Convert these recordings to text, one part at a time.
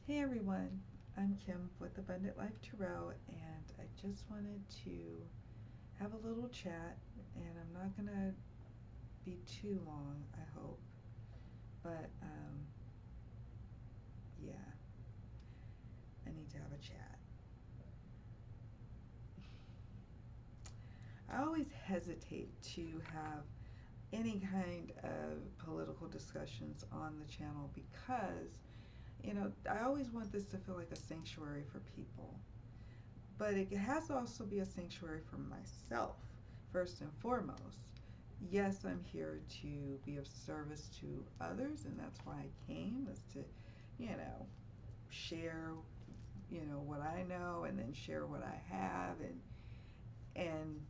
Hey everyone, I'm Kim with Abundant Life Tarot, and I just wanted to have a little chat, and I'm not gonna be too long, I hope, but yeah, I need to have a chat. I always hesitate to have any kind of political discussions on the channel because, I always want this to feel like a sanctuary for people. But it has to also be a sanctuary for myself, first and foremost. Yes, I'm here to be of service to others, and that's why I came, is to, you know, share, what I know, and then share what I have, and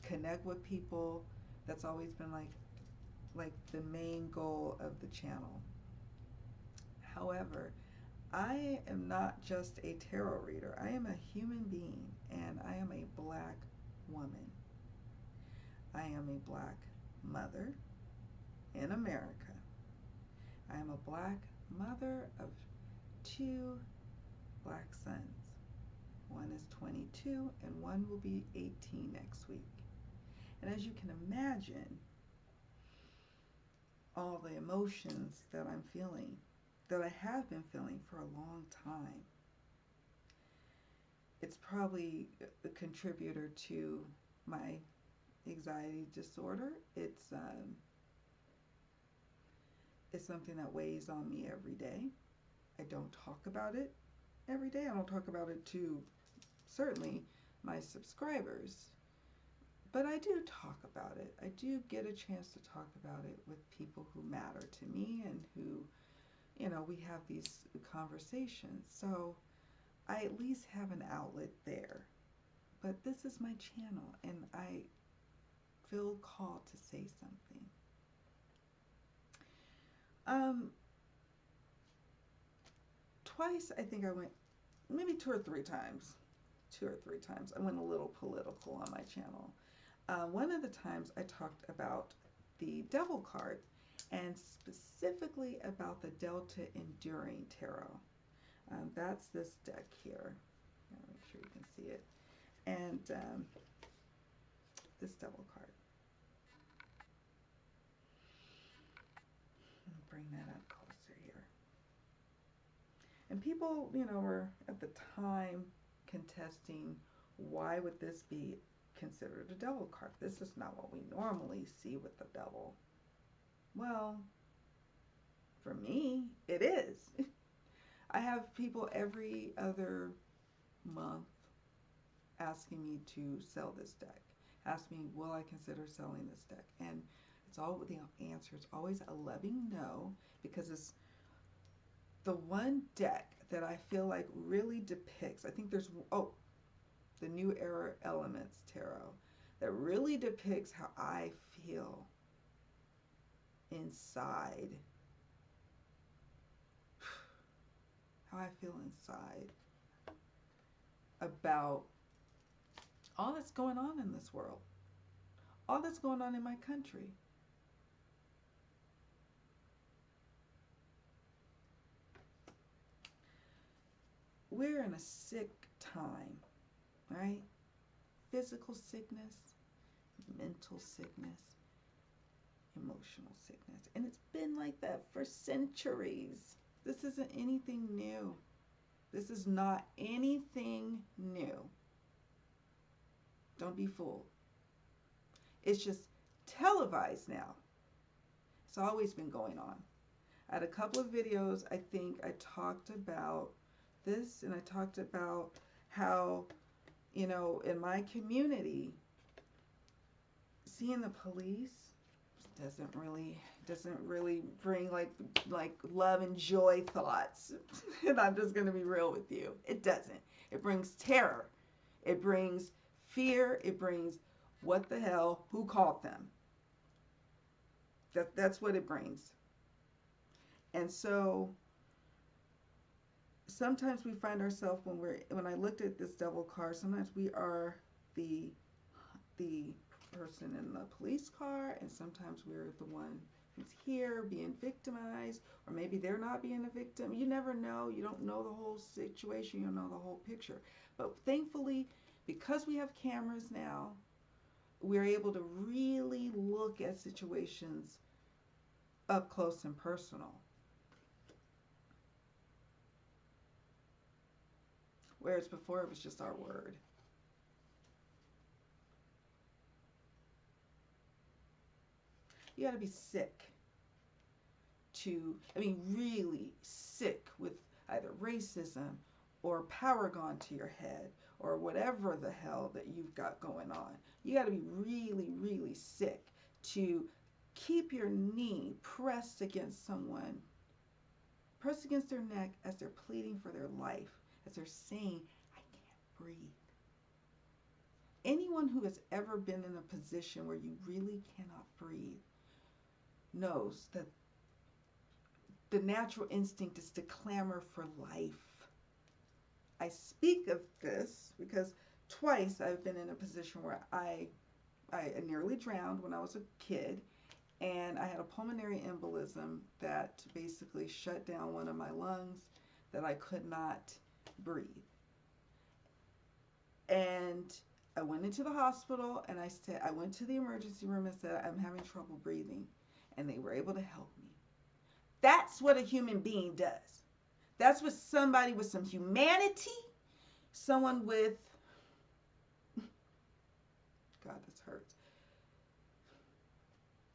connect with people. That's always been like the main goal of the channel. However, I am not just a tarot reader. I am a human being, and I am a black woman. I am a black mother in America. I am a black mother of two black sons. One is 22 and one will be 18 next week. And as you can imagine, all the emotions that I'm feeling, that I have been feeling for a long time, it's probably a contributor to my anxiety disorder. It's something that weighs on me every day. I don't talk about it every day. I don't talk about it to certainly my subscribers, but I do talk about it. I do get a chance to talk about it with people who matter to me and who, we have these conversations. So I at least have an outlet there. But this is my channel, and I feel called to say something. Um, Twice, I think I went, maybe two or three times. I went a little political on my channel. One of the times I talked about the Devil card, and specifically about the Delta Enduring Tarot. That's this deck here. Make sure you can see it. And this Devil card. Bring that up closer here. And people, were at the time contesting, why would this be considered a devil card? This is not what we normally see with the devil. Well, for me, it is. I have people every other month asking me to sell this deck. Ask me, will I consider selling this deck? And it's all, the answer is always a loving no, because it's the one deck that I feel like really depicts, I think there's, the New Era Elements Tarot, that really depicts how I feel inside. How I feel inside about all that's going on in this world, all that's going on in my country. We're in a sick time, right? Physical sickness, mental sickness, emotional sickness. And it's been like that for centuries. This isn't anything new. This is not anything new. Don't be fooled. It's just televised now. It's always been going on. I had a couple of videos, I think I talked about this, and I talked about how, in my community, seeing the police doesn't really bring like love and joy thoughts. And I'm just going to be real with you. It doesn't. It brings terror. It brings fear. It brings, what the hell, who called them? That's what it brings. And so sometimes we find ourselves, when I looked at this devil card, sometimes we are the person in the police car, and sometimes we're the one here being victimized, or maybe they're not being a victim. You never know. You don't know the whole situation. You don't know the whole picture. But thankfully, because we have cameras now, we're able to really look at situations up close and personal. Whereas before it was just our word. You got to be sick really sick with either racism or power gone to your head or whatever the hell that you've got going on. You got to be really, really sick to keep your knee pressed against someone, pressed against their neck as they're pleading for their life, as they're saying, I can't breathe. Anyone who has ever been in a position where you really cannot breathe knows that the natural instinct is to clamor for life. I speak of this because twice I've been in a position where I nearly drowned when I was a kid, and I had a pulmonary embolism that basically shut down one of my lungs, that I could not breathe. And I went into the hospital and I went to the emergency room and said, I'm having trouble breathing. And they were able to help me. That's what a human being does. That's what somebody with some humanity, someone with, God, this hurts.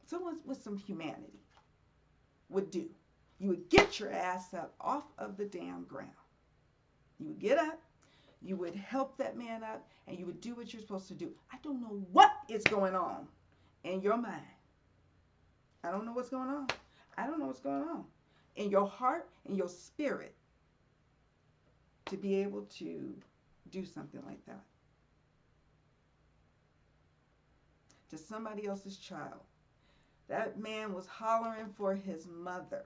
Someone with some humanity would do. You would get your ass up off of the damn ground. You would get up, you would help that man up, and you would do what you're supposed to do. I don't know what is going on in your mind. I don't know what's going on. I don't know what's going on in your heart and your spirit to be able to do something like that to somebody else's child. That man was hollering for his mother.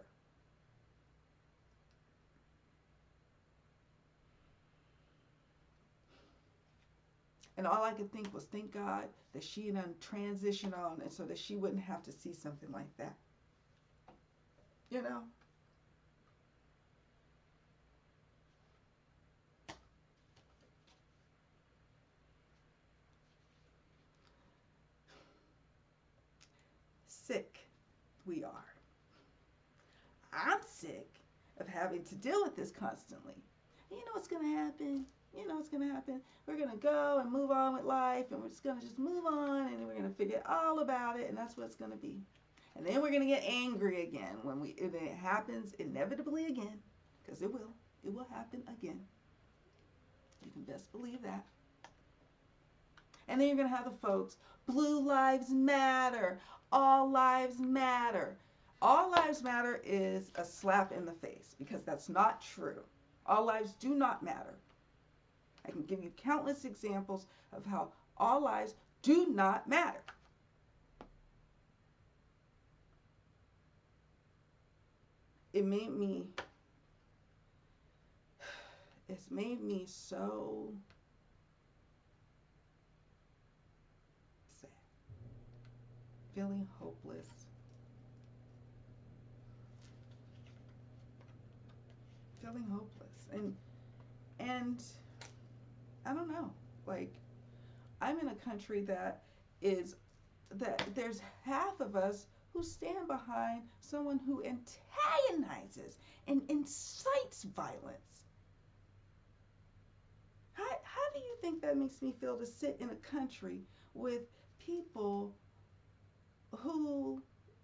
And all I could think was, thank God that she done transitioned on, and so that she wouldn't have to see something like that. You know? Sick we are. I'm sick of having to deal with this constantly. And you know what's going to happen? You know what's going to happen? We're going to go and move on with life, and we're just going to just move on, and then we're going to forget all about it, and that's what it's going to be. And then we're going to get angry again when it happens inevitably again, because it will. It will happen again. You can best believe that. And then you're going to have the folks, Blue Lives Matter, All Lives Matter. All lives matter is a slap in the face, because that's not true. All lives do not matter. I can give you countless examples of how all lives do not matter. It's made me so sad, feeling hopeless. Feeling hopeless. And I don't know, like, I'm in a country that there's half of us who stand behind someone who antagonizes and incites violence. How do you think that makes me feel to sit in a country with people who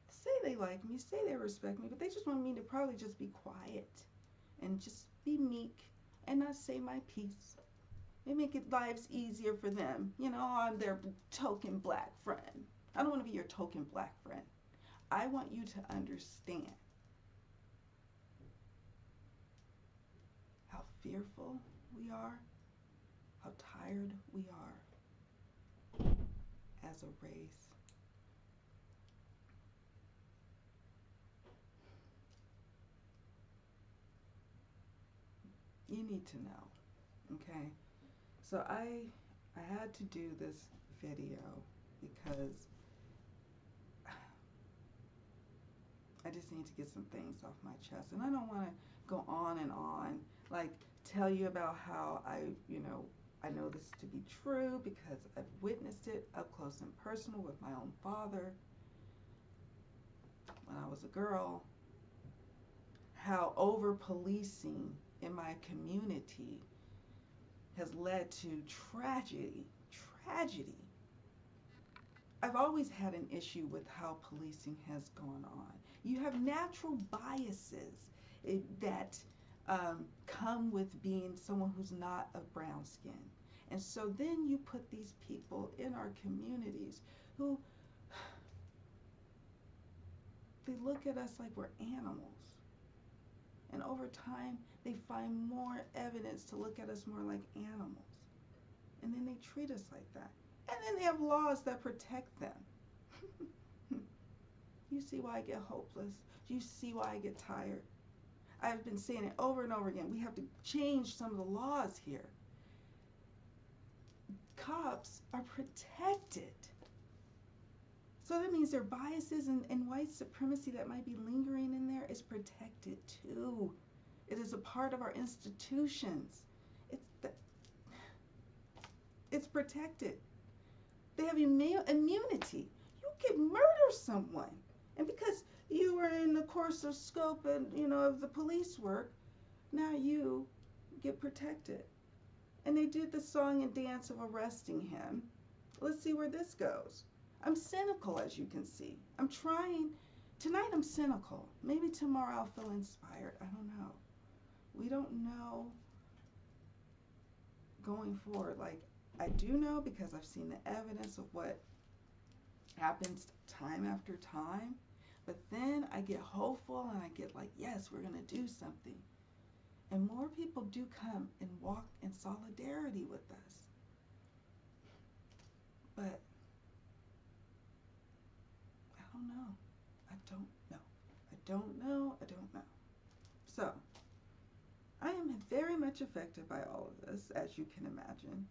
say they like me, say they respect me, but they just want me to probably just be quiet and just be meek and not say my piece? They make it lives easier for them. You know, I'm their token black friend. I don't want to be your token black friend. I want you to understand how fearful we are, how tired we are as a race. You need to know, okay? So I had to do this video because I just need to get some things off my chest. And I don't want to go on and on, like tell you about how I know this to be true because I've witnessed it up close and personal with my own father when I was a girl. How over policing in my community has led to tragedy. Tragedy. I've always had an issue with how policing has gone on. You have natural biases that come with being someone who's not of brown skin. And so then you put these people in our communities who they look at us like we're animals. And over time, they find more evidence to look at us more like animals. And then they treat us like that. And then they have laws that protect them. You see why I get hopeless? Do you see why I get tired? I've been saying it over and over again. We have to change some of the laws here. Cops are protected. So that means their biases and white supremacy that might be lingering in there is protected too. It is a part of our institutions. It's protected. They have immunity. You can murder someone, and because you were in the course of scope and of the police work, now you get protected. And they did the song and dance of arresting him. Let's see where this goes. I'm cynical, as you can see. I'm trying. Tonight I'm cynical. Maybe tomorrow I'll feel inspired. I don't know. We don't know going forward. Like, I do know because I've seen the evidence of what happens time after time. But then I get hopeful and I get like, yes, we're going to do something. And more people do come and walk in solidarity with us. But I don't know. I don't know. I don't know. I don't know. So, I am very much affected by all of this, as you can imagine.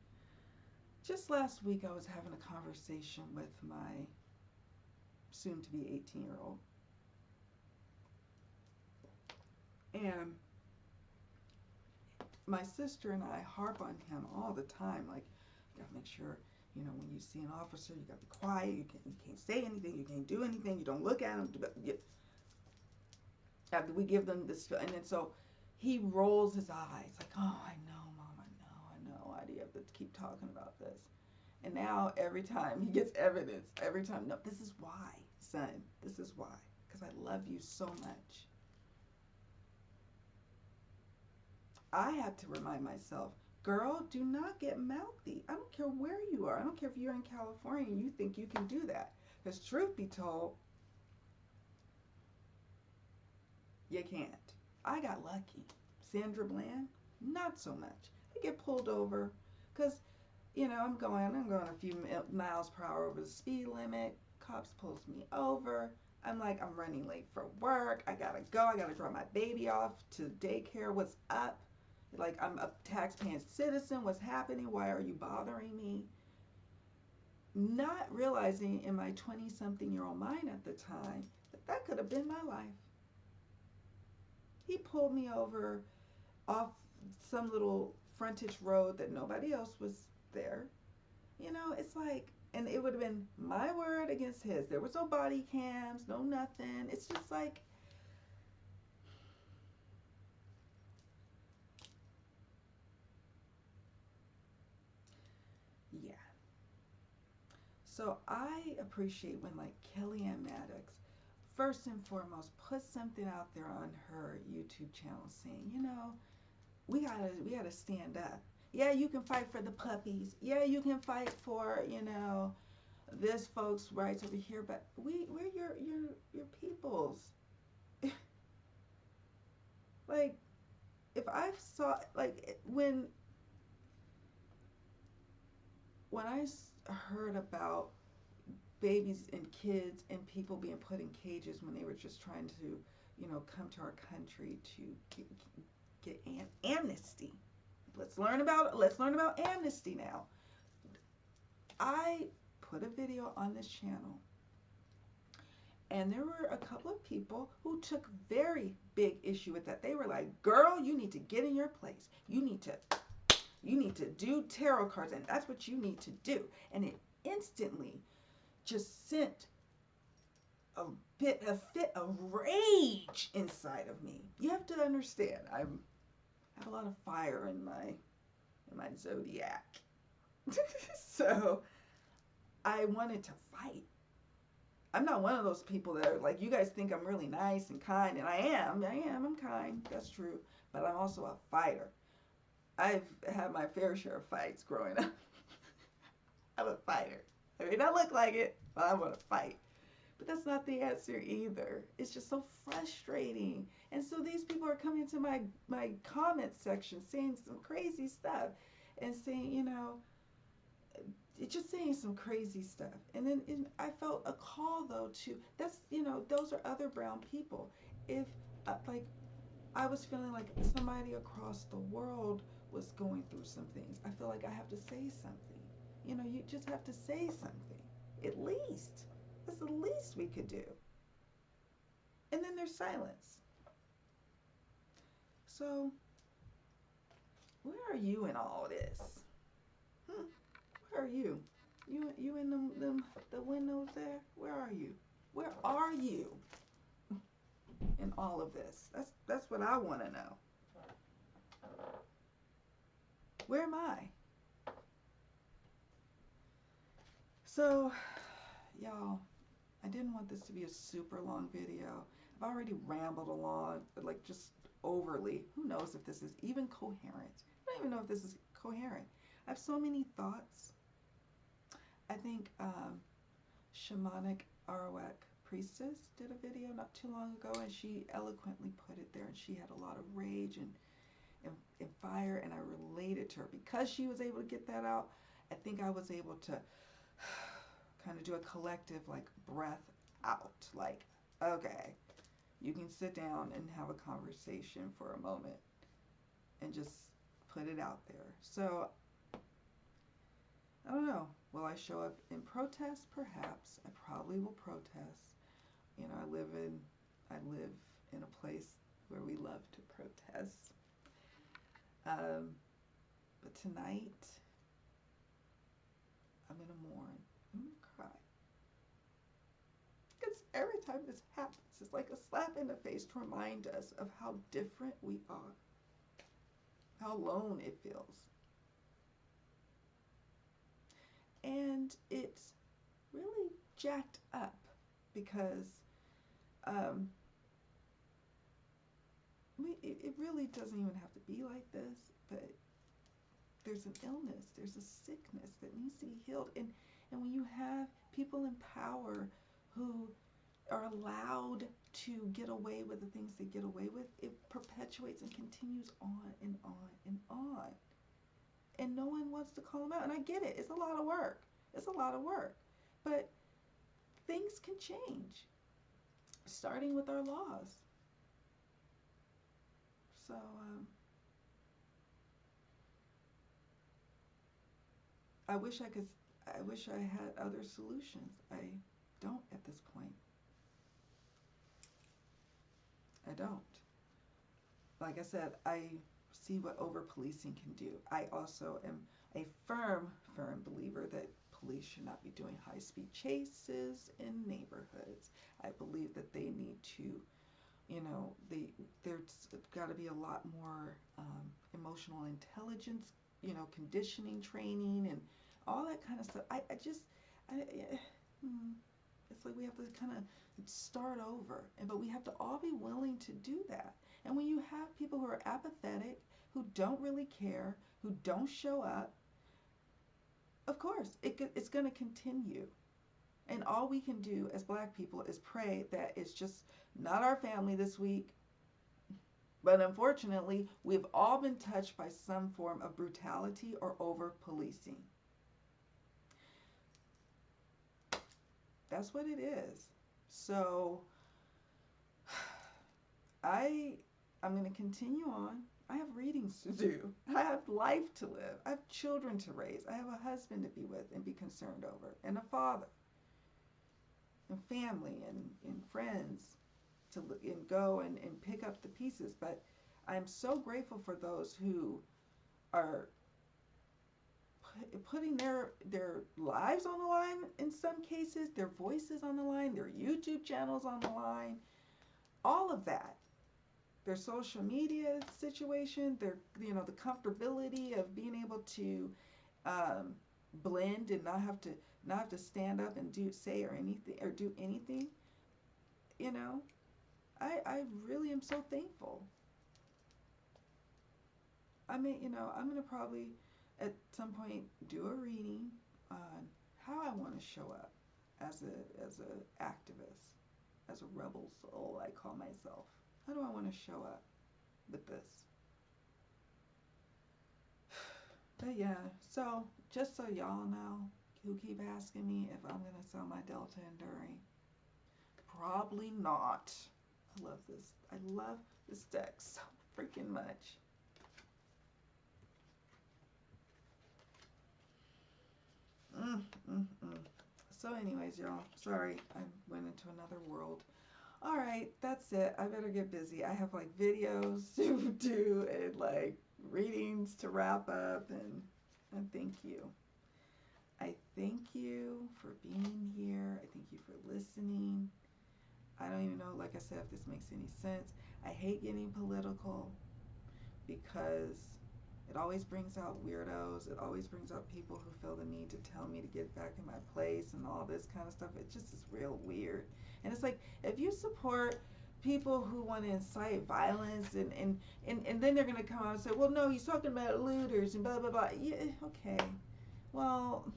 Just last week, I was having a conversation with my soon-to-be 18-year-old. And my sister and I harp on him all the time, like, you gotta make sure, when you see an officer, you gotta be quiet, you can't say anything, you can't do anything, you don't look at him. After we give them this, and then so he rolls his eyes, like, oh, I know, Mom, I know, why do you have to keep talking about this? And now every time he gets evidence, every time, no, this is why, son, this is why, because I love you so much. I have to remind myself, girl, do not get mouthy. I don't care where you are. I don't care if you're in California and you think you can do that. Because truth be told, you can't. I got lucky. Sandra Bland, not so much. I get pulled over because, I'm going a few miles per hour over the speed limit. Cops pulls me over. I'm like, I'm running late for work. I gotta go. I gotta drop my baby off to daycare. What's up? Like, I'm a tax-paying citizen. What's happening? Why are you bothering me? Not realizing in my 20-something-year-old mind at the time that could have been my life. He pulled me over off some little frontage road that nobody else was there. It's like, and it would have been my word against his. There was no body cams, no nothing. It's just like, yeah. So I appreciate when, like, Kellyanne Maddox, first and foremost, put something out there on her YouTube channel saying, we gotta stand up. Yeah, you can fight for the puppies. Yeah, you can fight for, this folks' rights over here, but we're your peoples. Like, if I saw, like, when I heard about babies and kids and people being put in cages when they were just trying to, come to our country to get amnesty. Let's learn about amnesty now. I put a video on this channel And there were a couple of people who took very big issue with that. They were like, "Girl, you need to get in your place. You need to do tarot cards, and that's what you need to do." And it instantly just sent a a fit of rage inside of me. You have to understand, I have a lot of fire in my zodiac. So I wanted to fight. I'm not one of those people that are like, you guys think I'm really nice and kind, and I'm kind, that's true, but I'm also a fighter. I've had my fair share of fights growing up. I'm a fighter. I may not look like it, but I want to fight. But that's not the answer either. It's just so frustrating. And so these people are coming to my comment section saying some crazy stuff and saying, it's just saying some crazy stuff. And then I felt a call though to those are other brown people. If like I was feeling like somebody across the world was going through some things, I feel like I have to say something. You just have to say something. At least. That's the least we could do. And then there's silence. So, where are you in all this? Hmm? Where are you? You in the windows there? Where are you? Where are you in all of this? That's what I want to know. Where am I? So, y'all, I didn't want this to be a super long video. I've already rambled along, like just overly. Who knows if this is even coherent? I don't even know if this is coherent. I have so many thoughts. I think Shamanic Arawak Priestess did a video not too long ago, and she eloquently put it there, and she had a lot of rage and fire, and I related to her. Because she was able to get that out, I think I was able to kind of do a collective like breath out, like, okay, you can sit down and have a conversation for a moment and just put it out there. So I don't know, will I show up in protest? Perhaps. I probably will protest. I live in a place where we love to protest. But tonight I'm gonna mourn. I'm gonna cry. Because every time this happens, it's like a slap in the face to remind us of how different we are, how alone it feels. And it's really jacked up because it really doesn't even have to be like this, but there's an illness, there's a sickness that needs to be healed. And when you have people in power who are allowed to get away with the things they get away with, it perpetuates and continues on and on and on. And no one wants to call them out. And I get it. It's a lot of work. It's a lot of work. But things can change, starting with our laws. So, I wish I had other solutions. I don't at this point. I don't. Like I said, I see what over-policing can do. I also am a firm believer that police should not be doing high-speed chases in neighborhoods. I believe that they need to, there's got to be a lot more emotional intelligence, conditioning training and all that kind of stuff. It's like we have to kind of start over, but we have to all be willing to do that. And when you have people who are apathetic, who don't really care, who don't show up, of course, it's going to continue. And all we can do as Black people is pray that it's just not our family this week. But unfortunately, we've all been touched by some form of brutality or over-policing. That's what it is. So I'm going to continue on. I have readings to do. I have life to live. I have children to raise. I have a husband to be with and be concerned over, and a father. and family and friends to and go and pick up the pieces. But I'm so grateful for those who are putting their lives on the line in some cases, their voices on the line, their YouTube channels on the line, all of that. Their social media situation, their the comfortability of being able to um, blend and not have to stand up and say or anything or do anything. You know, I really am so thankful. I mean, I'm gonna probably at some point do a reading on how I want to show up as a activist, as a rebel soul I call myself. How do I want to show up with this? But yeah, so just so y'all know, who keep asking me if I'm gonna sell my Delta Enduring, probably not. I love this. I love this deck so freaking much. Mm, mm, mm. So anyways, y'all, sorry I went into another world. All right, that's it. I better get busy. I have like videos to do and like readings to wrap up, and thank you. I thank you for being here. I thank you for listening. I don't even know, like I said, if this makes any sense. I hate getting political because it always brings out weirdos. It always brings out people who feel the need to tell me to get back in my place and all this kind of stuff. It just is real weird. And it's like, if you support people who want to incite violence and then they're going to come out and say, well, no, he's talking about looters and blah, blah, blah. Yeah, okay. Well,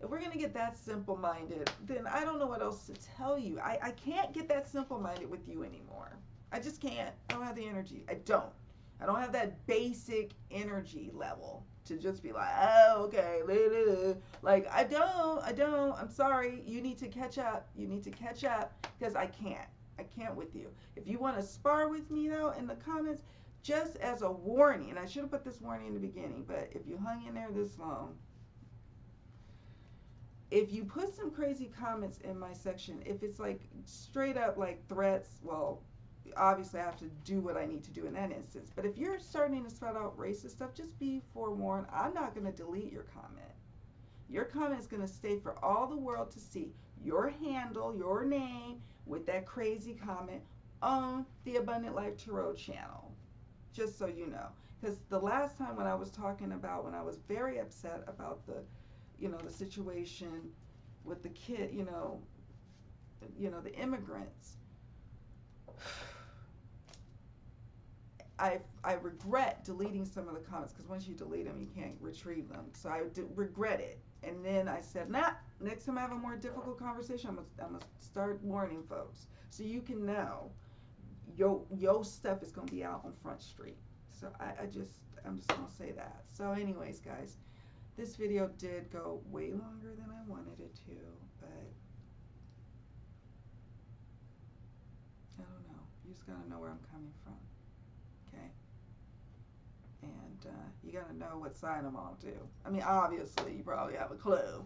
if we're going to get that simple-minded, then I don't know what else to tell you. I can't get that simple-minded with you anymore. I just can't. I don't have the energy. I don't. I don't have that basic energy level to just be like, oh, okay, like I don't. I'm sorry. You need to catch up. You need to catch up because I can't. I can't with you. If you want to spar with me though in the comments, just as a warning, and I should have put this warning in the beginning, but if you hung in there this long, if you put some crazy comments in my section, if it's like straight up like threats, well, obviously I have to do what I need to do in that instance. But if you're starting to spout out racist stuff, just be forewarned, I'm not going to delete your comment. Your comment is going to stay for all the world to see. Your handle, your name with that crazy comment on the Abundant Life Tarot channel. Just so you know. Because the last time when I was talking about, when I was very upset about the situation with the kid, the immigrants, I regret deleting some of the comments because once you delete them, you can't retrieve them. So I regret it. And then I said, nah, next time I have a more difficult conversation, I'm gonna start warning folks so you can know your stuff is gonna be out on Front Street. So I'm just gonna say that. So anyways, guys, this video did go way longer than I wanted it to, but I don't know. You just gotta know where I'm coming from, okay? And you gotta know what side I'm on too. I mean, obviously, you probably have a clue,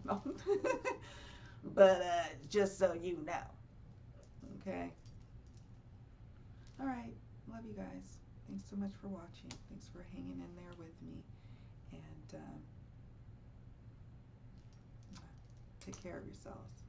but just so you know, okay? All right, love you guys. Thanks so much for watching. Thanks for hanging in there with me, and take care of yourselves.